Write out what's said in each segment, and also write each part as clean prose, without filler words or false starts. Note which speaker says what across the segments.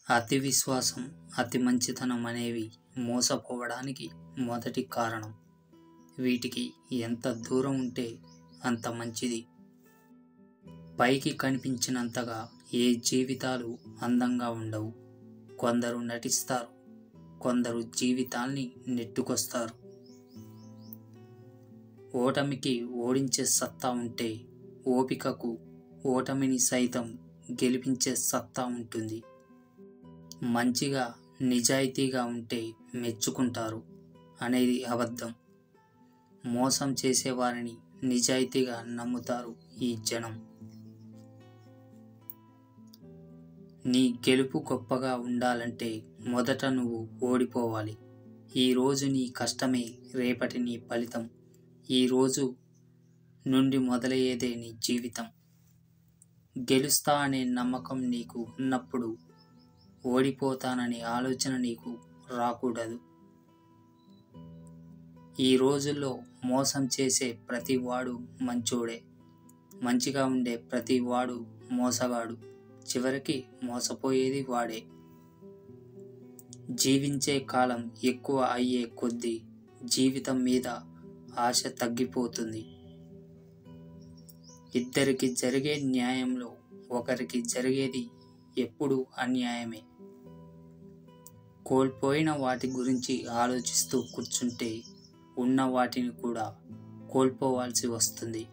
Speaker 1: అతి విశ్వాసం, అతి మంచితనం అనేవి మోసపోవడానికి మొదటి కారణం. వీటికి ఎంత దూరం ఉంటే అంత మంచిది. పైకి కనిపించినంతగా ఏ జీవితాలు అందంగా ఉండవు. కొందరు నటిస్తారు, కొందరు జీవితాల్ని నెట్టుకొస్తారు. ఓటమికి ఓడించే సత్తా ఉంటే ఓపికకు ఓటమిని సైతం గెలిపించే సత్తా ఉంటుంది. మంచిగా నిజాయితీగా ఉంటే మెచ్చుకుంటారు అనేది అబద్ధం. మోసం చేసేవారిని నిజాయితీగా నమ్ముతారు ఈ జనం. నీ గెలుపు గొప్పగా ఉండాలంటే మొదట నువ్వు ఓడిపోవాలి. ఈరోజు నీ కష్టమే రేపటి నీ ఫలితం. ఈరోజు నుండి మొదలయ్యేదే నీ జీవితం. గెలుస్తా అనే నమ్మకం నీకు ఉన్నప్పుడు ఓడిపోతాననే ఆలోచన నీకు రాకూడదు. ఈ రోజుల్లో మోసం చేసే ప్రతి వాడు మంచోడే, మంచిగా ఉండే ప్రతి వాడు మోసగాడు. చివరికి మోసపోయేది వాడే. జీవించే కాలం ఎక్కువ అయ్యే కొద్దీ జీవితం మీద ఆశ తగ్గిపోతుంది. ఇద్దరికి జరిగే న్యాయంలో ఒకరికి జరిగేది ఎప్పుడూ అన్యాయమే. కోల్పోయిన వాటి గురించి ఆలోచిస్తూ కూర్చుంటే ఉన్న వాటిని కూడా కోల్పోవాల్సి వస్తుంది.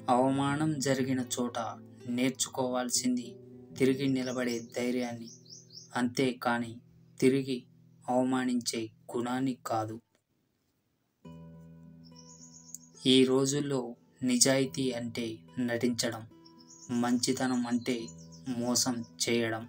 Speaker 1: అవమానం జరిగిన చోట నేర్చుకోవాల్సింది తిరిగి నిలబడే ధైర్యాన్ని, అంతేకాని తిరిగి అవమానించే గుణాన్ని కాదు. ఈ రోజుల్లో నిజాయితీ అంటే నటించడం, మంచితనం అంటే మోసం చేయడం.